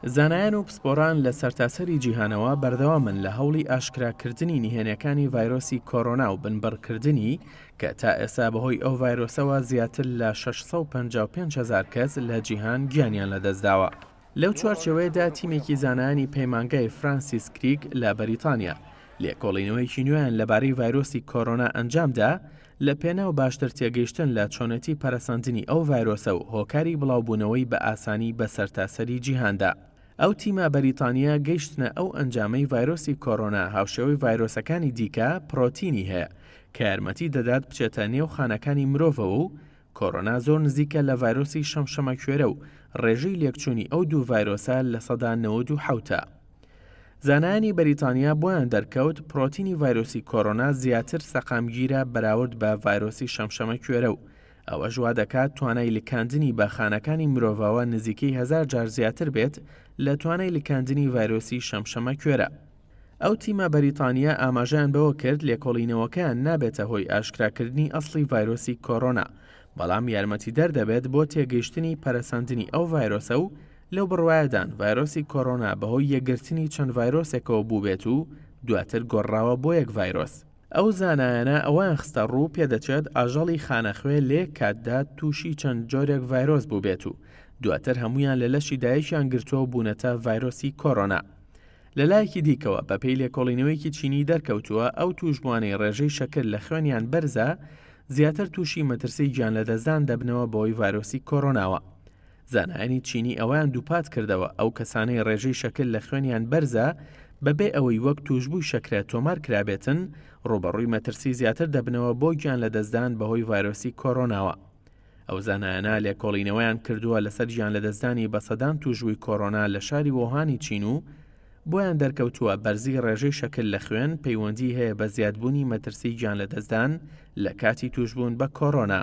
زانایان و پسپۆران لە سەرتاسەری جیهانەوە بەردەوامن لە هەوڵی ئاشکراکردنی نهێنیەکانی ڤایرۆسی کۆڕۆنا و بنبڕکردنی کە تا ئێستا بەهۆی ئەو ڤایرۆسەوە زیاتر لە 655,000 کەس لە جیهان گیانیان لەدەستداوە. لەو چوارچەوەیەدا تیمێکی زانایانی پەیمانگای فرانسیس کریک لە بەریتانیا لێکۆڵینەوەیکی نوێیان لەبارەی ڤایرۆسی کۆڕۆنا ئەنجامدا لە پێناو باشتر تێگەیشتن لە چۆنەتی پەرەسەندنی ئەو ڤایرۆسە و هۆکاری بڵاوبوونەوەی بە ئاسانی بە سەرتاسەری جیهاندا. ئەو تیمە بەریتانیا گەیشتنە ئەو ئەنجامەی ڤایرۆسی کۆڕۆنا هاوشێوەی ڤایرۆسەکانی دیکە پرۆتینی هەیە کە یارمەتی دەدات بچێتە نێو خانەکانی مرۆڤەوە و کۆڕۆنا زۆر نزیکە لە ڤایرۆسی شەمشەمەکوێرە و ڕێژەی لێکچوونی ئەو دوو ڤایرۆسە لە سەدا 97. زانایانی بەریتانیا بۆیان دەرکەوت پرۆتینی ڤایرۆسی کۆڕۆنا زیاتر سەقامگیرە بەراورد بە ڤایرۆسی شەمشەمەکوێرە و ئەوە ژوا دەکات توانای لکاندنی بە خانەکانی مرۆڤەوە نزیکەی 1000 جار زیاتر بێت لە توانای لکاندنی ڤایرۆسی شەمشەمەکوێرە. ئەو تیمە بەریتانیا ئاماژیان بەوە کرد لێکۆڵینەوەکەیان نابێتە هۆی ئاشکراکردنی ئەسڵی ڤایرۆسی کۆڕۆنا، بەڵام یارمەتی دەردەبێت بۆ تێگەیشتنی پەرەسەندنی ئەو ڤایرۆسە و لەو بڕوایەدان ڤایرۆسی کۆڕۆنا بەهۆی یەکگرتنی چەند ڤایرۆسێکەوە بوو بێت و دواتر گۆڕاوە بۆ یەک ڤایرۆس. ئەو زانایانە ئەوان خستە ڕوو پێدەچێت ئاژەڵی خانەخوێ لێ کاتدا تووشی چەند جۆرێک ڤایرۆس بوو بێت و دواتر هەمویان لە لەشی دایکیان گرتووە بوونەتە ڤایرۆسی کۆڕۆنا. لەلایەکی دیکەوە بە پێی لێکۆڵینەوەیکی چینی دەرکەوتووە ئەو توشبوانەی ڕێژەی شەکر لە خوێنیان بەرزە زیاتر تووشی مەترسی گیان لەدەستدان دەبنەوە بۆی ڤایرۆسی کۆڕۆناوە. زانایانی چینی ئەویان دووپات کردەوە ئەو کەسانەی ڕێژەی شەکر لە خوێنیان بەرزە بەبێ ئەوەی وەک توشبووی شەکرە تۆمار کرابێتن ڕوبەڕووی مەترسی زیاتر دەبنەوە بۆ گیان لەدەستدان بەهۆی ڤایرۆسی کۆڕۆناوە. ئەو زانایانە لێکۆڵینەوەیان کردووە لەسەر گیان لەدەستدانی بە سەدان توشبووی کۆڕۆنا لە شاری وۆهانی چین و بۆیان دەرکەوتووە بەرزی ڕێژەی شەکر لە خوێن پەیوەندی هەیە بە زیادبوونی مەترسی گیان لەدەستدان لە کاتی توشبوون بە کۆڕۆنا.